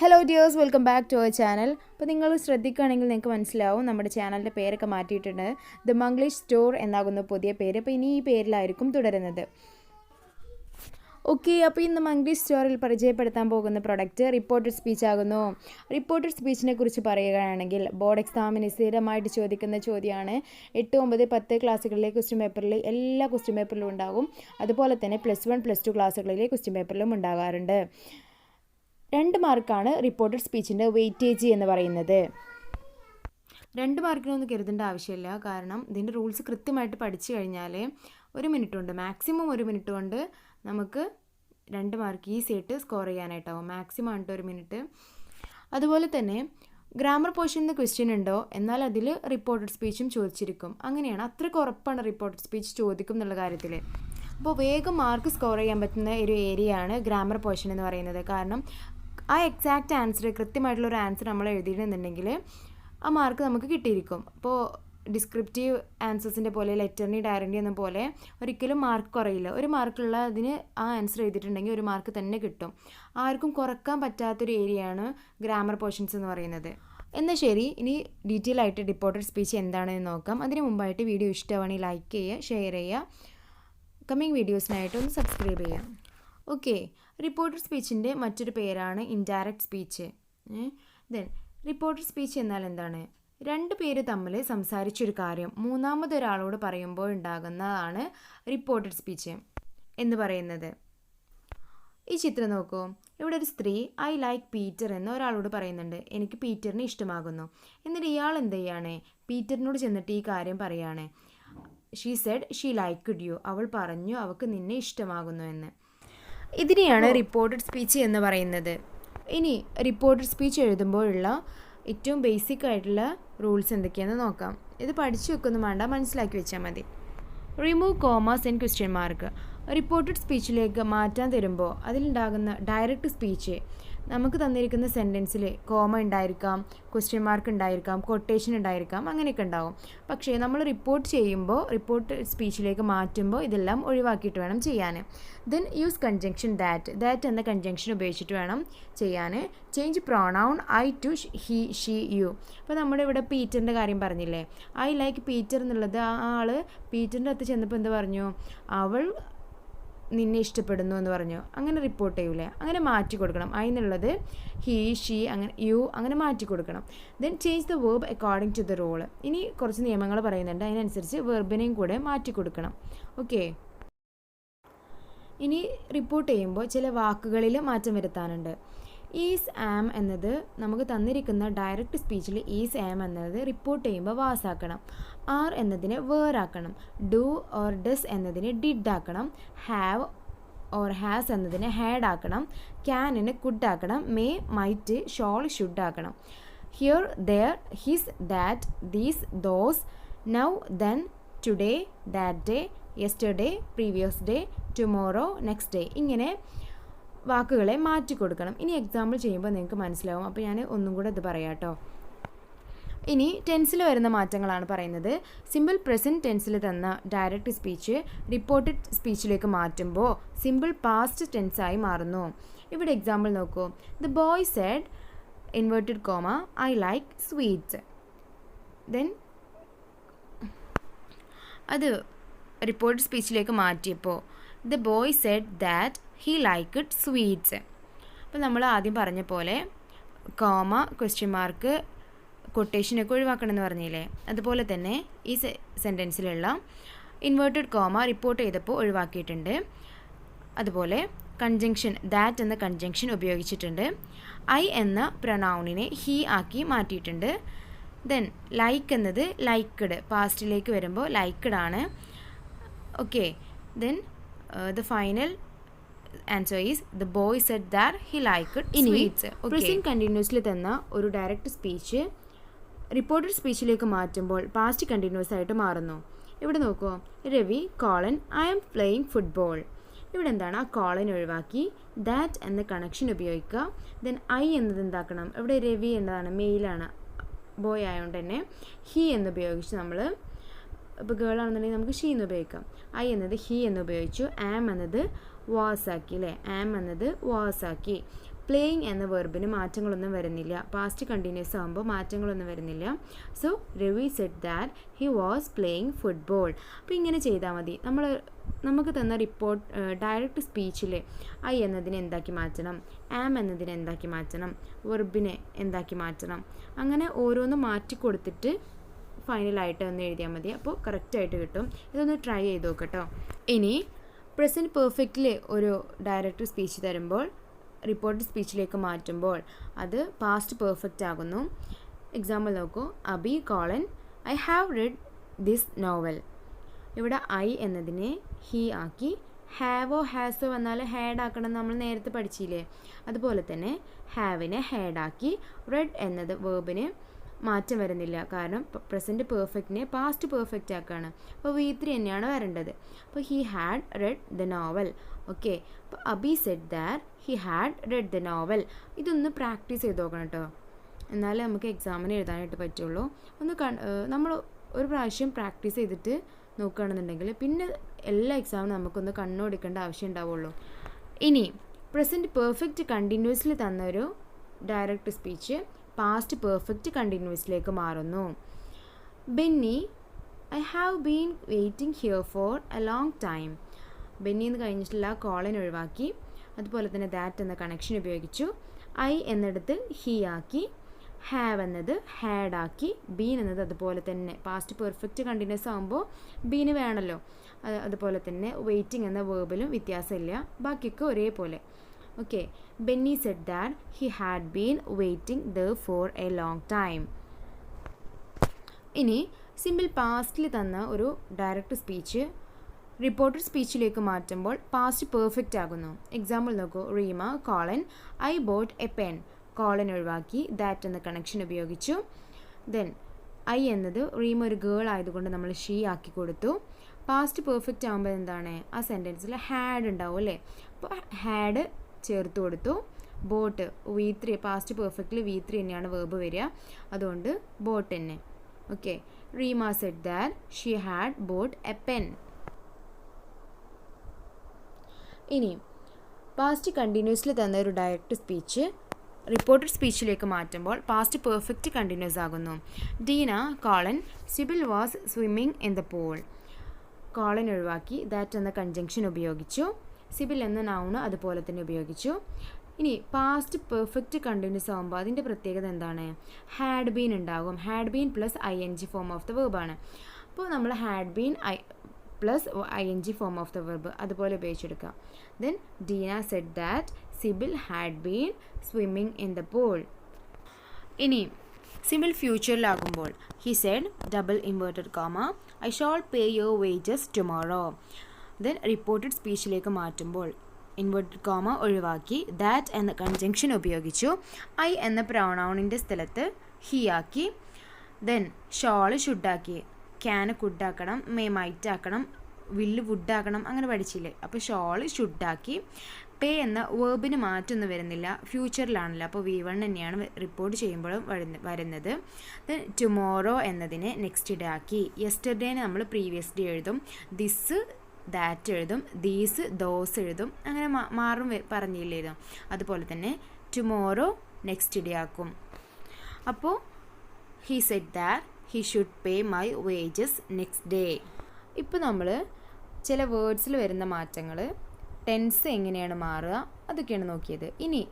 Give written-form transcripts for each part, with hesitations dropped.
Hello dears, welcome back to our channel. അപ്പോൾ നിങ്ങൾ ശ്രദ്ധിക്കുകയാണെങ്കിൽ നിങ്ങൾക്ക് മനസ്സിലാവും നമ്മുടെ ചാനലിൻ്റെ പേരൊക്കെ മാറ്റിയിട്ടുണ്ട്. ദ മംഗ്ലീഷ് സ്റ്റോർ എന്നാകുന്ന പുതിയ പേര്. അപ്പോൾ ഇനി ഈ പേരിലായിരിക്കും തുടരുന്നത്. ഓക്കെ, അപ്പോൾ ഇന്ന് മംഗ്ലീഷ് സ്റ്റോറിൽ പരിചയപ്പെടുത്താൻ പോകുന്ന പ്രൊഡക്റ്റ് റിപ്പോർട്ടഡ് സ്പീച്ച് ആകുന്നു. റിപ്പോർട്ടഡ് സ്പീച്ചിനെ കുറിച്ച് പറയുകയാണെങ്കിൽ ബോർഡ് എക്സാമിന് സ്ഥിരമായിട്ട് ചോദിക്കുന്ന ചോദ്യമാണ്. 8, 9, 10 ക്ലാസ്സുകളിലെ ക്വസ്റ്റ്യൻ പേപ്പറിൽ എല്ലാ ക്വസ്റ്റ്യൻ പേപ്പറിലും ഉണ്ടാകും. അതുപോലെ തന്നെ +1, +2 ക്ലാസ്സുകളിലെ ക്വസ്റ്റ്യൻ പേപ്പറിലും ഉണ്ടാകാറുണ്ട്. 2 മാർക്കാണ് റിപ്പോർട്ടഡ് സ്പീച്ചിൻ്റെ വെയിറ്റേജ് എന്ന് പറയുന്നത്. 2 മാർക്കിനൊന്നും കരുതേണ്ട ആവശ്യമില്ല. കാരണം ഇതിൻ്റെ റൂൾസ് കൃത്യമായിട്ട് പഠിച്ചു കഴിഞ്ഞാൽ 1 മിനിറ്റ് കൊണ്ട്, മാക്സിമം 1 മിനിറ്റ് കൊണ്ട് നമുക്ക് 2 മാർക്ക് ഈസി ആയിട്ട് സ്കോർ ചെയ്യാനായിട്ടാവും. മാക്സിമം ആണ് 1 മിനിറ്റ്. അതുപോലെ തന്നെ ഗ്രാമർ പോർഷനിൽ നിന്ന് ക്വസ്റ്റ്യൻ ഉണ്ടോ, എന്നാൽ അതിൽ റിപ്പോർട്ടഡ് സ്പീച്ചും ചോദിച്ചിരിക്കും. അങ്ങനെയാണ്, അത്രയ്ക്ക് ഉറപ്പാണ് റിപ്പോർട്ടഡ് സ്പീച്ച് ചോദിക്കും എന്നുള്ള കാര്യത്തിൽ. അപ്പോൾ വേഗം മാർക്ക് സ്കോർ ചെയ്യാൻ പറ്റുന്ന ഒരു ഏരിയയാണ് ഗ്രാമർ പോർഷൻ എന്ന് പറയുന്നത്. കാരണം ആ എക്സാക്റ്റ് ആൻസർ, കൃത്യമായിട്ടുള്ളൊരു ആൻസർ നമ്മൾ എഴുതിയിട്ടുണ്ടെങ്കിൽ ആ മാർക്ക് നമുക്ക് കിട്ടിയിരിക്കും. അപ്പോൾ ഡിസ്ക്രിപ്റ്റീവ് ആൻസേഴ്സിൻ്റെ പോലെ ലെറ്ററിൻ്റെ ഡയറിൻ്റെ ഒന്നും പോലെ ഒരിക്കലും മാർക്ക് കുറയില്ല. 1 മാർക്കുള്ള അതിന് ആ ആൻസർ എഴുതിയിട്ടുണ്ടെങ്കിൽ 1 മാർക്ക് തന്നെ കിട്ടും. ആർക്കും കുറക്കാൻ പറ്റാത്തൊരു ഏരിയയാണ് ഗ്രാമർ പോർഷൻസ് എന്ന് പറയുന്നത്. എന്നാൽ ശരി, ഇനി ഡീറ്റെയിൽ ആയിട്ട് റിപ്പോർട്ടഡ് സ്പീച്ച് എന്താണെന്ന് നോക്കാം. അതിന് മുമ്പായിട്ട് വീഡിയോ ഇഷ്ടമാണെങ്കിൽ ലൈക്ക് ചെയ്യുക, ഷെയർ ചെയ്യുക, കമ്മിങ് വീഡിയോസിനായിട്ട് ഒന്ന് സബ്സ്ക്രൈബ് ചെയ്യുക. ഓക്കെ, റിപ്പോർട്ടഡ് സ്പീച്ചിൻ്റെ മറ്റൊരു പേരാണ് indirect speech. Then reported speech എന്നാൽ എന്താണ്? 2 പേര് തമ്മിൽ സംസാരിച്ചൊരു കാര്യം മൂന്നാമതൊരാളോട് പറയുമ്പോൾ ഉണ്ടാകുന്നതാണ് റിപ്പോർട്ടഡ് സ്പീച്ച് എന്ന് പറയുന്നത്. ഈ ചിത്രം നോക്കൂ. ഇവിടെ ഒരു സ്ത്രീ ഐ ലൈക്ക് പീറ്റർ എന്ന് ഒരാളോട് പറയുന്നുണ്ട്. എനിക്ക് പീറ്ററിനെ ഇഷ്ടമാകുന്നു. എന്നിട്ട് ഇയാൾ എന്ത് ചെയ്യാണ്? പീറ്ററിനോട് ചെന്നിട്ട് ഈ കാര്യം പറയാണ്. She said she liked you. അവൾ പറഞ്ഞു അവൾക്ക് നിന്നെ ഇഷ്ടമാകുന്നു എന്ന്. ഇതിനെയാണ് റിപ്പോർട്ടഡ് സ്പീച്ച് എന്ന് പറയുന്നത്. ഇനി റിപ്പോർട്ടഡ് സ്പീച്ച് എഴുതുമ്പോഴുള്ള ഏറ്റവും ബേസിക് ആയിട്ടുള്ള റൂൾസ് എന്തൊക്കെയാണെന്ന് നോക്കാം. ഇത് പഠിച്ചു വെക്കൊന്നും വേണ്ട, മനസ്സിലാക്കി വെച്ചാൽ മതി. Remove commas and question mark. Reported സ്പീച്ചിലേക്ക് മാറ്റാൻ തരുമ്പോൾ അതിലുണ്ടാകുന്ന ഡയറക്റ്റ് സ്പീച്ച്, നമുക്ക് തന്നിരിക്കുന്ന സെൻറ്റൻസിൽ കോമ ഉണ്ടായിരിക്കാം, ക്വസ്റ്റ്യൻ മാർക്ക് ഉണ്ടായിരിക്കാം, കൊട്ടേഷൻ ഉണ്ടായിരിക്കാം, അങ്ങനെയൊക്കെ ഉണ്ടാവും. പക്ഷേ നമ്മൾ റിപ്പോർട്ട് ചെയ്യുമ്പോൾ, റിപ്പോർട്ട് സ്പീച്ചിലേക്ക് മാറ്റുമ്പോൾ ഇതെല്ലാം ഒഴിവാക്കിയിട്ട് വേണം ചെയ്യാൻ. ദെൻ യൂസ് കൺജങ്ഷൻ ദാറ്റ് എന്ന കൺജങ്ഷൻ ഉപയോഗിച്ചിട്ട് വേണം ചെയ്യാൻ. Change pronoun I to he she you. അപ്പോൾ നമ്മുടെ ഇവിടെ പീറ്ററിൻ്റെ കാര്യം പറഞ്ഞില്ലേ, ഐ ലൈക്ക് പീറ്റർ എന്നുള്ളത് ആ ആൾ പീറ്ററിൻ്റെ അടുത്ത് ചെന്നപ്പോൾ എന്ത് പറഞ്ഞു? അവൾ നിന്നെ ഇഷ്ടപ്പെടുന്നു എന്ന് പറഞ്ഞു. അങ്ങനെ റിപ്പോർട്ട് ചെയ്യൂലേ, അങ്ങനെ മാറ്റി കൊടുക്കണം. ഐ എന്നുള്ളത് ഹീ ഷീ അങ്ങനെ യു അങ്ങനെ മാറ്റി കൊടുക്കണം. Then change the verb according to the role. ഇനി കുറച്ച് നിയമങ്ങൾ പറയുന്നുണ്ട്, അതിനനുസരിച്ച് വെർബിനെയും കൂടെ മാറ്റി കൊടുക്കണം. ഓക്കെ, ഇനി റിപ്പോർട്ട് ചെയ്യുമ്പോൾ ചില വാക്കുകളിൽ മാറ്റം വരുത്താനുണ്ട്. ഈസ് ആം എന്നത് നമുക്ക് തന്നിരിക്കുന്ന ഡയറക്റ്റ് സ്പീച്ചിൽ ഈസ് ആം എന്നത് റിപ്പോർട്ട് ചെയ്യുമ്പോൾ വാസാക്കണം. ആർ എന്നതിനെ വേറാക്കണം. ഡു ഓർ ഡസ് എന്നതിനെ ഡിഡ് ആക്കണം. ഹാവ് ഓർ ഹാസ് എന്നതിനെ ഹാഡ് ആക്കണം. ക്യാനിനെ കുഡ് ആക്കണം. മേ, മൈറ്റ്, ഷോൾ, ഷുഡ് ആക്കണം. Here, there, this, that, these, those, now, then, today, that day, yesterday, previous day, tomorrow, next day. ഇങ്ങനെ വാക്കുകളെ മാറ്റി കൊടുക്കണം. ഇനി എക്സാമ്പിൾ ചെയ്യുമ്പോൾ നിങ്ങൾക്ക് മനസ്സിലാവും. അപ്പോൾ ഞാൻ ഒന്നും കൂടെ ഇത് പറയാം കേട്ടോ. ഇനി ടെൻസിൽ വരുന്ന മാറ്റങ്ങളാണ് പറയുന്നത്. സിമ്പിൾ പ്രസൻറ്റ് ടെൻസിൽ തന്ന ഡയറക്റ്റ് സ്പീച്ച് റിപ്പോർട്ടഡ് സ്പീച്ചിലേക്ക് മാറ്റുമ്പോൾ സിമ്പിൾ പാസ്റ്റ് ടെൻസായി മാറുന്നു. ഇവിടെ എക്സാമ്പിൾ നോക്കൂ. The boy said inverted comma I like sweets. Then അത് റിപ്പോർട്ടഡ് സ്പീച്ചിലേക്ക് മാറ്റിയപ്പോൾ the boy said that he liked sweets. അപ്പോൾ നമ്മൾ ആദ്യം പറഞ്ഞ പോലെ കോമ, ക്വസ്റ്റ്യൻ മാർക്ക്, കൊട്ടേഷനൊക്കെ ഒഴിവാക്കണമെന്ന് പറഞ്ഞില്ലേ, അതുപോലെ തന്നെ ഈ സെൻറ്റൻസിലുള്ള ഇൻവേർട്ടഡ് കോമ റിപ്പോർട്ട് ചെയ്തപ്പോൾ ഒഴിവാക്കിയിട്ടുണ്ട്. അതുപോലെ കൺജങ്ഷൻ ദാറ്റ് എന്ന കൺജങ്ഷൻ ഉപയോഗിച്ചിട്ടുണ്ട്. ഐ എന്ന പ്രൊനൗണിനെ ഹി ആക്കി മാറ്റിയിട്ടുണ്ട്. ദെൻ ലൈക്ക് എന്നത് ലൈക്ക്ഡ്, പാസ്റ്റിലേക്ക് വരുമ്പോൾ ലൈക്ക്ഡ് ആണ്. Okay, then the final answer is the boy said that he liked sweets. Present continuously തന്ന ഒരു ഡയറക്റ്റ് സ്പീച്ച് റിപ്പോർട്ടഡ് സ്പീച്ചിലേക്ക് മാറ്റുമ്പോൾ പാസ്റ്റ് കണ്ടിന്യൂസ് ആയിട്ട് മാറുന്നു. ഇവിടെ നോക്കൂ. Ravi colon I am playing football. ഇവിടെ എന്താണ്? ആ കോളൻ ഒഴിവാക്കി ദാറ്റ് എന്ന കണക്ഷൻ ഉപയോഗിക്കുക. ദെൻ ഐ എന്നത് എന്താക്കണം? ഇവിടെ രവി എന്നതാണ്, മെയിലാണ്, ബോയ് ആയതുകൊണ്ട് തന്നെ ഹി എന്ന് ഉപയോഗിച്ച് നമ്മൾ, ഇപ്പോൾ ഗേൾ ആണെന്നുണ്ടെങ്കിൽ നമുക്ക് ഷീ എന്ന് ഉപയോഗിക്കാം. ഐ എന്നത് ഹി എന്ന് ഉപയോഗിച്ചു. ആം എന്നത് വാസാക്കി അല്ലേ, ആം എന്നത് വാസാക്കി. പ്ലേയിങ് എന്ന വെർബിന് മാറ്റങ്ങളൊന്നും വരുന്നില്ല. പാസ്റ്റ് കണ്ടിന്യൂസ് ആകുമ്പോൾ മാറ്റങ്ങളൊന്നും വരുന്നില്ല. So Ravi Z that he was playing football. അപ്പോൾ ഇങ്ങനെ ചെയ്താൽ മതി. നമുക്ക് തന്ന റിപ്പോർട്ട് ഡയറക്റ്റ് സ്പീച്ചിൽ ഐ എന്നതിനെ എന്താക്കി മാറ്റണം, ആം എന്നതിനെ എന്താക്കി മാറ്റണം, വെർബിനെ എന്താക്കി മാറ്റണം, അങ്ങനെ ഓരോന്ന് മാറ്റി കൊടുത്തിട്ട് ഫൈനലായിട്ട് ഒന്ന് എഴുതിയാൽ മതി. അപ്പോൾ കറക്റ്റായിട്ട് കിട്ടും. ഇതൊന്ന് ട്രൈ ചെയ്ത് നോക്കട്ടോ. ഇനി പ്രസൻറ്റ് പെർഫെക്റ്റിൽ ഒരു ഡയറക്റ്റ് സ്പീച്ച് തരുമ്പോൾ റിപ്പോർട്ട് സ്പീച്ചിലേക്ക് മാറ്റുമ്പോൾ അത് പാസ്റ്റ് പെർഫെക്റ്റ് ആകുന്നു. എക്സാമ്പിൾ നോക്കൂ. Abi colon I have read this novel. ഇവിടെ ഐ എന്നതിനെ ഹി ആക്കി, ഹാവോ ഹാസോ വന്നാൽ ഹാഡ് ആക്കണം നമ്മൾ നേരത്തെ പഠിച്ചില്ലേ. അതുപോലെ തന്നെ ഹാവിനെ ഹാഡാക്കി, റെഡ് എന്നത് വേർബിന് മാറ്റം വരുന്നില്ല. കാരണം പ്രസൻറ്റ് പെർഫെക്റ്റിനെ പാസ്റ്റ് പെർഫെക്റ്റ് ആക്കുകയാണ്. അപ്പോൾ V3 തന്നെയാണ് വരേണ്ടത്. അപ്പോൾ he had read the novel. Okay. അപ്പോൾ Abhi said that he had read the novel. ഇതൊന്ന് പ്രാക്ടീസ് ചെയ്ത് നോക്കണം കേട്ടോ, എന്നാലേ നമുക്ക് എക്സാമിന് എഴുതാനായിട്ട് പറ്റുള്ളൂ. നമ്മൾ ഒരു പ്രാവശ്യം പ്രാക്ടീസ് ചെയ്തിട്ട് നോക്കുകയാണെന്നുണ്ടെങ്കിൽ പിന്നെ എല്ലാ എക്സാമിനും നമുക്കൊന്ന് കണ്ണോടിക്കേണ്ട ആവശ്യം ഉണ്ടാവുള്ളൂ. ഇനി പ്രസൻറ്റ് പെർഫെക്റ്റ് കണ്ടിന്യൂസിൽ തന്നൊരു ഡയറക്റ്റ് സ്പീച്ച് പാസ്റ്റ് പെർഫെക്റ്റ് കണ്ടിന്യൂസിലേക്ക് മാറുന്നു. Benny I have been waiting here for a long time. Benny എന്ന് കഴിഞ്ഞിട്ടുള്ള കോളൻ ഒഴിവാക്കി, അതുപോലെ തന്നെ ദാറ്റ് എന്ന കണക്ഷൻ ഉപയോഗിച്ചു. ഐ എന്നിടത്ത് ഹി ആക്കി, ഹാവ് എന്നത് ഹാഡ് ആക്കി, ബീൻ എന്നത് അതുപോലെ തന്നെ പാസ്റ്റ് പെർഫെക്റ്റ് കണ്ടിന്യൂസ് ആകുമ്പോൾ ബീന് വേണമല്ലോ. അതുപോലെ തന്നെ വെയിറ്റിംഗ് എന്ന വേർബിലും വ്യത്യാസമില്ല, ബാക്കിയൊക്കെ ഒരേപോലെ. Okay. Benny said that he had been waiting there for a long time. ഇനി സിമ്പിൾ പാസ്റ്റിൽ തന്ന ഒരു ഡയറക്റ്റ് സ്പീച്ച് റിപ്പോർട്ടഡ് സ്പീച്ചിലേക്ക് മാറ്റുമ്പോൾ പാസ്റ്റ് പെർഫെക്റ്റ് ആകുന്നു. എക്സാമ്പിൾ നോക്കൂ. Reema colon I bought a pen. Colon ഒഴിവാക്കി, ദാറ്റ് എന്ന കണക്ഷൻ ഉപയോഗിച്ചു. ദെൻ ഐ എന്നത് റീമ ഒരു ഗേൾ ആയതുകൊണ്ട് നമ്മൾ ഷീ ആക്കി കൊടുത്തു. പാസ്റ്റ് പെർഫെക്റ്റ് ആകുമ്പോൾ എന്താണ്, ആ സെൻറ്റൻസിൽ ഹാഡ് ഉണ്ടാവും അല്ലേ. അപ്പോൾ ഹാഡ് ചേർത്ത് കൊടുത്തു. ബോട്ട് V3 പാസ്റ്റ് പെർഫെക്റ്റിൽ V3 തന്നെയാണ് വേർബ് വരിക, അതുകൊണ്ട് ബോട്ട് തന്നെ. Okay. Reema said that she had bought a pen. ഇനി പാസ്റ്റ് കണ്ടിന്യൂസിൽ തന്ന ഒരു ഡയറക്റ്റ് സ്പീച്ച് റിപ്പോർട്ടഡ് സ്പീച്ചിലേക്ക് മാറ്റുമ്പോൾ പാസ്റ്റ് പെർഫെക്റ്റ് കണ്ടിന്യൂസ് ആകുന്നു. Deena colon CIBIL was swimming in the pool. Colon ഒഴിവാക്കി, ദാറ്റ് എന്ന കൺജങ്ഷൻ ഉപയോഗിച്ചു. സിബിൽ എന്ന നൗണ് അതുപോലെ തന്നെ ഉപയോഗിച്ചു. ഇനി പാസ്റ്റ് പെർഫെക്റ്റ് കണ്ടിന്യൂസ് ആകുമ്പോൾ അതിൻ്റെ പ്രത്യേകത എന്താണ്, ഹാഡ് ബീൻ ഉണ്ടാകും. Had been plus ING form of the വെർബാണ്. അപ്പോൾ നമ്മൾ had been plus ING form of the verb അതുപോലെ ഉപയോഗിച്ചെടുക്കാം. Then Deena said that Sybil had been swimming in the pool. ഇനി സിമ്പിൾ ഫ്യൂച്ചറിലാകുമ്പോൾ he said double inverted comma I shall pay your wages tomorrow. Then reported സ്പീച്ചിലേക്ക് മാറ്റുമ്പോൾ inverted comma ഒഴിവാക്കി, that എന്ന conjunction ഉപയോഗിച്ചു. I എന്ന പ്രൊനൗണിൻ്റെ സ്ഥലത്ത് ഹി ആക്കി. ദെൻ ഷോള് ഷുഡാക്കി, ക്യാന് കുഡാക്കണം, മൈറ്റ് ആക്കണം, വില്ല് വുഡാക്കണം, അങ്ങനെ പഠിച്ചില്ലേ. അപ്പോൾ ഷോള് ഷുഡാക്കി. പേ എന്ന വേർബിന് മാറ്റമൊന്നും വരുന്നില്ല, ഫ്യൂച്ചറിലാണല്ലോ, അപ്പോൾ V1 തന്നെയാണ് റിപ്പോർട്ട് ചെയ്യുമ്പോഴും വരുന്നത്. ദെൻ ടുമോറോ എന്നതിനെ നെക്സ്റ്റ് ഡേ ആക്കി. യെസ്റ്റർഡേനെ നമ്മൾ പ്രീവിയസ് ഡേ എഴുതും, ദിസ് ദാറ്റ് എഴുതും, ദീസ് ദോസ് എഴുതും, അങ്ങനെ മാറും പറഞ്ഞില്ലേതോ. അതുപോലെ തന്നെ ടുമോറോ നെക്സ്റ്റ് ഡേ ആക്കും. അപ്പോൾ he said that he should pay my wages next day. ഇപ്പോൾ നമ്മൾ ചില വേർഡ്സിൽ വരുന്ന മാറ്റങ്ങൾ, ടെൻസ് എങ്ങനെയാണ് മാറുക അതൊക്കെയാണ് നോക്കിയത്. ഇനി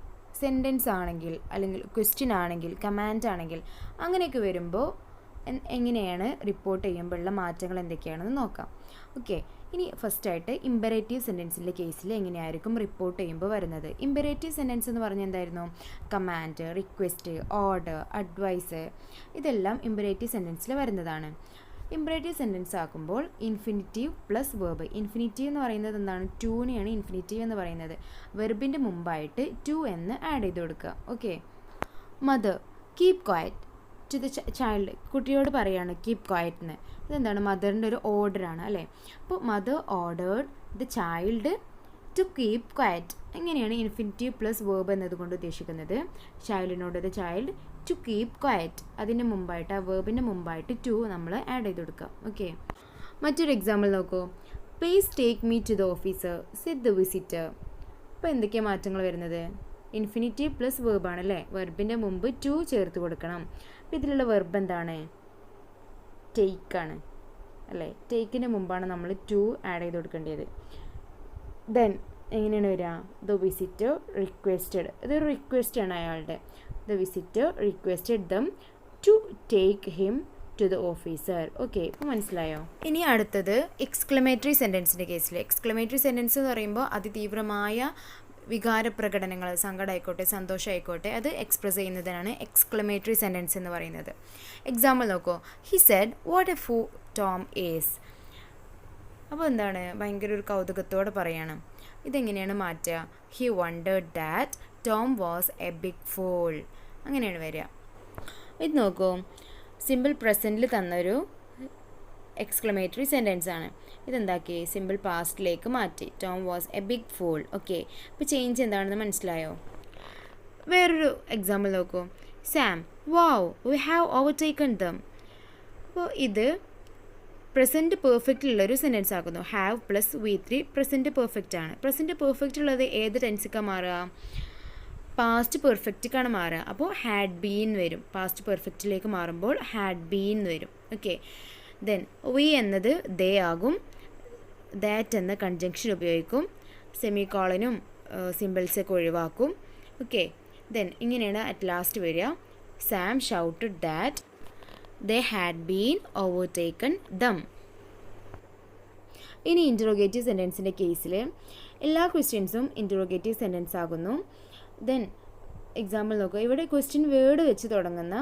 സെൻറ്റൻസ് ആണെങ്കിൽ അല്ലെങ്കിൽ ക്വസ്റ്റ്യൻ ആണെങ്കിൽ കമാൻഡ് ആണെങ്കിൽ അങ്ങനെയൊക്കെ വരുമ്പോൾ എങ്ങനെയാണ് റിപ്പോർട്ട് ചെയ്യുമ്പോഴുള്ള മാറ്റങ്ങൾ എന്തൊക്കെയാണെന്ന് നോക്കാം. ഓക്കെ. ഇനി ഫസ്റ്റായിട്ട് ഇമ്പറേറ്റീവ് സെൻറ്റൻസിൻ്റെ കേസിൽ എങ്ങനെയായിരിക്കും റിപ്പോർട്ട് ചെയ്യുമ്പോൾ വരുന്നത്. ഇമ്പറേറ്റീവ് സെൻറ്റൻസ് എന്ന് പറഞ്ഞാൽ എന്തായിരുന്നു, കമാൻഡ്, റിക്വസ്റ്റ്, ഓർഡർ, അഡ്വൈസ്, ഇതെല്ലാം ഇമ്പറേറ്റീവ് സെൻറ്റൻസിൽ വരുന്നതാണ്. ഇമ്പറേറ്റീവ് സെൻറ്റൻസ് ആക്കുമ്പോൾ ഇൻഫിനിറ്റീവ് പ്ലസ് വെർബ്. ഇൻഫിനിറ്റീവ് എന്ന് പറയുന്നത് എന്താണ്, ടൂനെയാണ് ഇൻഫിനിറ്റീവ് എന്ന് പറയുന്നത്. വെർബിൻ്റെ മുമ്പായിട്ട് ടു എന്ന് ആഡ് ചെയ്ത് കൊടുക്കുക. Okay. Mother keep quiet to the child. കുട്ടിയോട് പറയാണ് കീപ് ക്വയറ്റ് എന്ന്. ഇതെന്താണ്, മദറിൻ്റെ ഒരു ഓർഡറാണ് അല്ലേ. അപ്പോൾ mother ordered the child to keep quiet. എങ്ങനെയാണ് ഇൻഫിനിറ്റീവ് പ്ലസ് വേർബ് എന്നതുകൊണ്ട് ഉദ്ദേശിക്കുന്നത്, ചൈൽഡിനോട് the child to keep quiet, അതിൻ്റെ മുമ്പായിട്ട് ആ വേർബിൻ്റെ മുമ്പായിട്ട് ടു നമ്മൾ ആഡ് ചെയ്ത് കൊടുക്കുക. ഓക്കെ. മറ്റൊരു എക്സാമ്പിൾ നോക്കൂ. Please take me to the officer said the visitor. ഇപ്പോൾ എന്തൊക്കെയാണ് മാറ്റങ്ങൾ വരുന്നത്, ഇൻഫിനിറ്റീവ് പ്ലസ് വെർബാണ് അല്ലേ, വെർബിൻ്റെ മുമ്പ് ടു ചേർത്ത് കൊടുക്കണം. അപ്പോൾ ഇതിലുള്ള വെർബ് എന്താണ്? ടേക്കാണ് അല്ലേ, ടേക്കിൻ്റെ മുമ്പാണ് നമ്മൾ ടു ആഡ് ചെയ്ത് കൊടുക്കേണ്ടത്. ദെൻ എങ്ങനെയാണ് വരിക? ദ വിസിറ്റർ റിക്വസ്റ്റഡ്, ഇതൊരു റിക്വസ്റ്റ് ആണ് അയാളുടെ. The visitor requested them to take him to the officer. Okay, ഇപ്പോൾ മനസ്സിലായോ? ഇനി അടുത്തത് എക്സ്ക്ലമേറ്ററി സെൻറ്റൻസിൻ്റെ കേസിൽ. എക്സ്ക്ലമേറ്ററി സെൻറ്റൻസ് എന്ന് പറയുമ്പോൾ അതിതീവ്രമായ വികാരപ്രകടനങ്ങൾ, സങ്കടമായിക്കോട്ടെ സന്തോഷമായിക്കോട്ടെ, അത് എക്സ്പ്രസ് ചെയ്യുന്നതിനാണ് എക്സ്ക്ലമേറ്ററി സെൻറ്റൻസ് എന്ന് പറയുന്നത്. എക്സാമ്പിൾ നോക്കൂ. He said what a fool Tom is. അപ്പോൾ എന്താണ്? ഭയങ്കര ഒരു കൗതുകത്തോടെ പറയണം. ഇതെങ്ങനെയാണ് മാറ്റുക? He wondered that Tom was a big fool. അങ്ങനെയാണ് വരിക. ഇത് നോക്കൂ, സിമ്പിൾ പ്രസൻറ്റിൽ തന്നൊരു എക്സ്ക്ലമേറ്ററി സെൻറ്റൻസ് ആണ്. ഇതെന്താക്കി? സിമ്പിൾ പാസ്റ്റിലേക്ക് മാറ്റി. Tom was a big fool. Okay, ഇപ്പോൾ ചേഞ്ച് എന്താണെന്ന് മനസ്സിലായോ? വേറൊരു എക്സാമ്പിൾ നോക്കൂ. Sam wow we have overtaken them. അപ്പോൾ ഇത് പ്രസൻറ്റ് പെർഫെക്റ്റിലുള്ളൊരു സെൻറ്റൻസ് ആക്കുന്നു. Have plus V3 present perfect ആണ്. പ്രസൻറ്റ് പെർഫെക്റ്റ് ഉള്ളത് ഏത് ടെൻസിക്കാണ് മാറുക? പാസ്റ്റ് പെർഫെക്റ്റിക്കാണ് മാറുക. അപ്പോൾ ഹാഡ് ബീൻ വരും. പാസ്റ്റ് പെർഫെക്റ്റിലേക്ക് മാറുമ്പോൾ ഹാഡ് ബീൻ വരും. ഓക്കെ, ദെൻ വി എന്നത് ദേ ആകും. ദാറ്റ് എന്ന കൺജങ്ഷൻ ഉപയോഗിക്കും. സെമി കോളനും സിമ്പിൾസൊക്കെ ഒഴിവാക്കും. ഓക്കെ, ദെൻ ഇങ്ങനെയാണ് അറ്റ് ലാസ്റ്റ് വരിക. Sam shouted that they had been overtaken them. ഇനി ഇൻറ്ററോഗേറ്റീവ് സെൻറ്റൻസിൻ്റെ കേസിൽ എല്ലാ ക്വസ്റ്റ്യൻസും ഇൻറ്ററോഗേറ്റീവ് സെൻറ്റൻസ് ആകുന്നു. ദെൻ എക്സാമ്പിൾ നോക്കുക. ഇവിടെ ക്വസ്റ്റ്യൻ വേർഡ് വെച്ച് തുടങ്ങുന്ന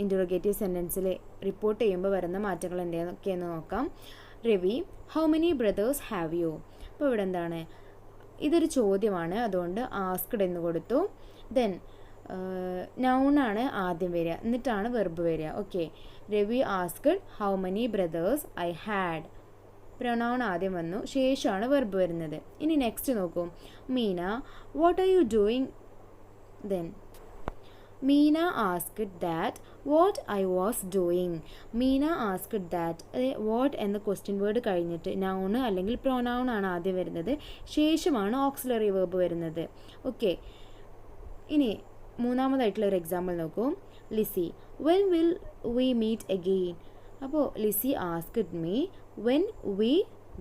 ഇൻറ്ററോഗേറ്റീവ് സെൻറ്റൻസിൽ റിപ്പോർട്ട് ചെയ്യുമ്പോൾ വരുന്ന മാറ്റങ്ങൾ എന്തൊക്കെയെന്ന് നോക്കാം. Ravi how many brothers have you. അപ്പോൾ ഇവിടെ എന്താണ്? ഇതൊരു ചോദ്യമാണ്, അതുകൊണ്ട് ആസ്ക്ഡ് എന്ന് കൊടുത്തു. ദെൻ നൗണാണ് ആദ്യം വരിക, എന്നിട്ടാണ് വെർബ് വരിക. Okay, Ravi asked how many brothers I had. Pronoun ആദ്യം വന്നു, ശേഷമാണ് വെർബ് വരുന്നത്. ഇനി നെക്സ്റ്റ് നോക്കൂ. Meena what are you doing. Then Meena asked that what I was doing. Meena asked that what എന്ന ക്വസ്റ്റ്യൻ വേർഡ് കഴിഞ്ഞിട്ട് നൗണ് അല്ലെങ്കിൽ പ്രൊനൗൺ ആണ് ആദ്യം വരുന്നത്, ശേഷമാണ് ഓക്സിലറി വെർബ് വരുന്നത്. ഓക്കെ, ഇനി മൂന്നാമതായിട്ടുള്ള ഒരു എക്സാമ്പിൾ നോക്കൂ. Lizzie when will we meet again. അപ്പോൾ Lissy asked me when we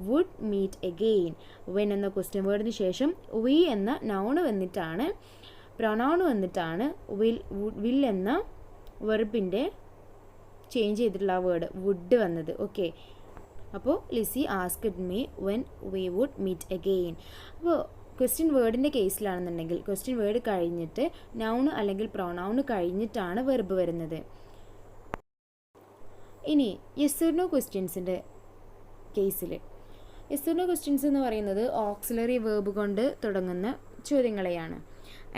would meet again. When എന്ന ക്വസ്റ്റ്യൻ വേർഡിന് ശേഷം വി എന്ന നൗണ് വന്നിട്ടാണ്, പ്രൊനൗൺ വന്നിട്ടാണ് വിൽ എന്ന വെർബിൻ്റെ ചേഞ്ച് ചെയ്തിട്ടുള്ള ആ വേർഡ് വുഡ് വന്നത്. ഓക്കെ, അപ്പോൾ Lissy asked me when we would meet again. അപ്പോൾ ക്വസ്റ്റ്യൻ വേർഡിൻ്റെ കേസിലാണെന്നുണ്ടെങ്കിൽ ക്വസ്റ്റ്യൻ വേർഡ് കഴിഞ്ഞിട്ട് നൗണ് അല്ലെങ്കിൽ പ്രൊനൗണ് കഴിഞ്ഞിട്ടാണ് വെർബ് വരുന്നത്. ഇനി യെസ് ഓർ നോ ക്വസ്റ്റ്യൻസിൻ്റെ കേസിൽ യെസ് ഓർ നോ ക്വസ്റ്റ്യൻസ് എന്ന് പറയുന്നത് ഓക്സിലറി വെർബ് കൊണ്ട് തുടങ്ങുന്ന ചോദ്യങ്ങളെയാണ്.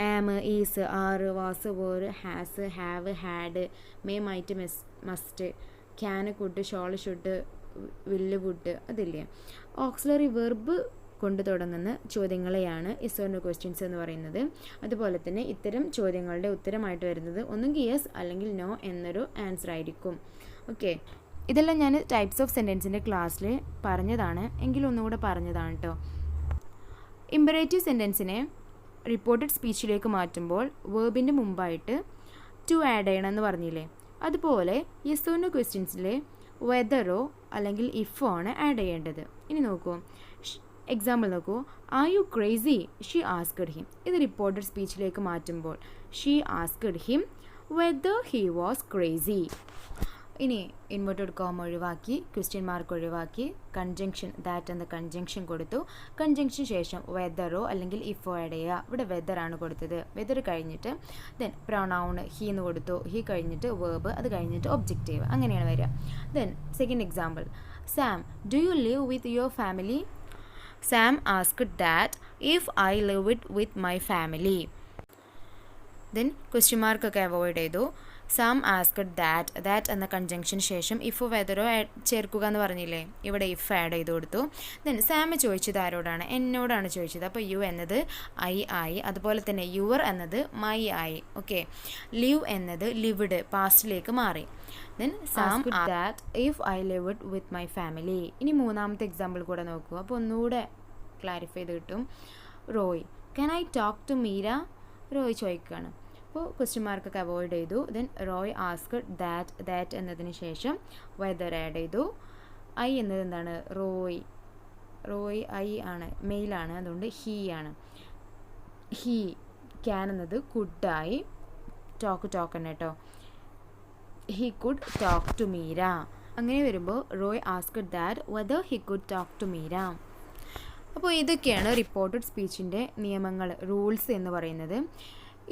Am, is, are, was, were, has, have, had, may, might, must, can, could, shall, should, will, would, അതില്ലേ ഓക്സിലറി വെർബ് കൊണ്ട് തുടങ്ങുന്ന ചോദ്യങ്ങളെയാണ് യെസ് ഓർ നോ ക്വസ്റ്റ്യൻസ് എന്ന് പറയുന്നത്. അതുപോലെ തന്നെ ഇത്തരം ചോദ്യങ്ങളുടെ ഉത്തരമായിട്ട് വരുന്നത് ഒന്നുകിൽ യെസ് അല്ലെങ്കിൽ നോ എന്നൊരു ആൻസർ ആയിരിക്കും. ഓക്കെ, ഇതെല്ലാം ഞാൻ ടൈപ്സ് ഓഫ് സെൻറ്റൻസിൻ്റെ ക്ലാസ്സിൽ പറഞ്ഞതാണ്, എങ്കിലും ഒന്നുകൂടെ പറഞ്ഞതാണ് കേട്ടോ. ഇമ്പറേറ്റീവ് സെൻറ്റൻസിനെ റിപ്പോർട്ടഡ് സ്പീച്ചിലേക്ക് മാറ്റുമ്പോൾ വേർബിൻ്റെ മുമ്പായിട്ട് ടു ആഡ് ചെയ്യണമെന്ന് പറഞ്ഞില്ലേ, അതുപോലെ യെസ് ഓർ നോ ക്വസ്റ്റ്യൻസിൽ വെദറോ അല്ലെങ്കിൽ ഇഫോ ആണ് ആഡ് ചെയ്യേണ്ടത്. ഇനി നോക്കൂ, എക്സാമ്പിൾ നോക്കൂ. Are you crazy she asked him. ഇത് റിപ്പോർട്ടഡ് സ്പീച്ചിലേക്ക് മാറ്റുമ്പോൾ she asked him whether he was crazy. ഇനി ഇൻവെർട്ടഡ് കോമ ഒഴിവാക്കി, ക്വസ്റ്റ്യൻ മാർക്ക് ഒഴിവാക്കി, കൺജങ്ഷൻ ദാറ്റ് എന്ന കൺജങ്ഷൻ കൊടുത്തു. കൺജങ്ഷൻ ശേഷം വെദറോ അല്ലെങ്കിൽ ഇഫോ ആഡ് ചെയ്യുക. ഇവിടെ വെദറാണ് കൊടുത്തത്. വെദർ കഴിഞ്ഞിട്ട് ദെൻ പ്രൊനൗൺ ഹി എന്ന് കൊടുത്തു. ഹി കഴിഞ്ഞിട്ട് വേർബ്, അത് കഴിഞ്ഞിട്ട് ഒബ്ജക്റ്റീവ്, അങ്ങനെയാണ് വരിക. Then second example. Sam do you live with your family. Sam asked that if I live it with my family. Then question മാർക്കൊക്കെ അവോയ്ഡ് ചെയ്തു. സാം ആസ്ക്ഡ് ദാറ്റ് എന്ന കൺജങ്ഷന് ശേഷം ഇഫ് വെദറോ ചേർക്കുക എന്ന് പറഞ്ഞില്ലേ, ഇവിടെ ഇഫ് ആഡ് ചെയ്ത് കൊടുത്തു. ദെൻ സാം ചോദിച്ചത് ആരോടാണ്? എന്നോടാണ് ചോദിച്ചത്. അപ്പോൾ യു എന്നത് ഐ ആയി, അതുപോലെ തന്നെ യുവർ എന്നത് മൈ ആയി. ഓക്കെ, ലിവ് എന്നത് ലിവ്ഡ് പാസ്റ്റിലേക്ക് മാറി. Then Sam that if I live it with my family. ഇനി മൂന്നാമത്തെ എക്സാമ്പിൾ കൂടെ നോക്കൂ, അപ്പോൾ ഒന്നുകൂടെ ക്ലാരിഫൈ ചെയ്ത് കിട്ടും. Roy can I talk to Meera Roy ചോദിക്കുകയാണ്. അപ്പോൾ ക്വസ്റ്റ്യൻ മാർക്കൊക്കെ അവോയ്ഡ് ചെയ്തു. ദെൻ റോയ് ആസ്ക്ഡ് ദാറ്റ് എന്നതിന് ശേഷം വെദർ ആഡ് ചെയ്തു. ഐ എന്നത് എന്താണ്? റോയ് ഐ ആണ്, മെയിലാണ്, അതുകൊണ്ട് ഹീ ആണ്. ഹീ ക്യാൻ എന്നത് കുഡായി. ടോക്ക് തന്നെ കേട്ടോ. He could talk to Meera. അങ്ങനെ വരുമ്പോൾ Roy asked that whether he could talk to Meera. അപ്പോൾ ഇതൊക്കെയാണ് റിപ്പോർട്ടഡ് സ്പീച്ചിൻ്റെ നിയമങ്ങൾ, റൂൾസ് എന്ന് പറയുന്നത്.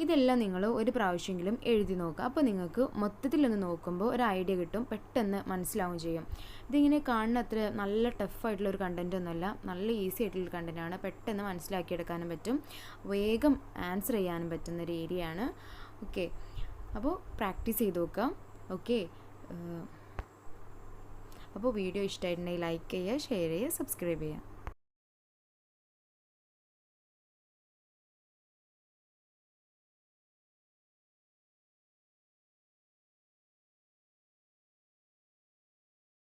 ഇതെല്ലാം നിങ്ങൾ ഒരു പ്രാവശ്യമെങ്കിലും എഴുതി നോക്കുക. അപ്പോൾ നിങ്ങൾക്ക് മൊത്തത്തിലൊന്ന് നോക്കുമ്പോൾ ഒരു ഐഡിയ കിട്ടും, പെട്ടെന്ന് മനസ്സിലാവുകയും ചെയ്യും. ഇതിങ്ങനെ കാണുന്ന അത്ര നല്ല ടഫായിട്ടുള്ളൊരു കണ്ടൻറ്റ് ഒന്നുമല്ല, നല്ല ഈസി ആയിട്ടുള്ളൊരു കണ്ടൻറ്റാണ്. പെട്ടെന്ന് മനസ്സിലാക്കിയെടുക്കാനും പറ്റും, വേഗം ആൻസർ ചെയ്യാനും പറ്റുന്ന ഒരു ഏരിയയാണ്. ഓക്കെ, അപ്പോൾ പ്രാക്ടീസ് ചെയ്ത് നോക്കാം. ഓക്കെ, അപ്പോൾ വീഡിയോ ഇഷ്ടമായിട്ടുണ്ടെങ്കിൽ ലൈക്ക് ചെയ്യുക, ഷെയർ ചെയ്യുക, സബ്സ്ക്രൈബ് ചെയ്യുക.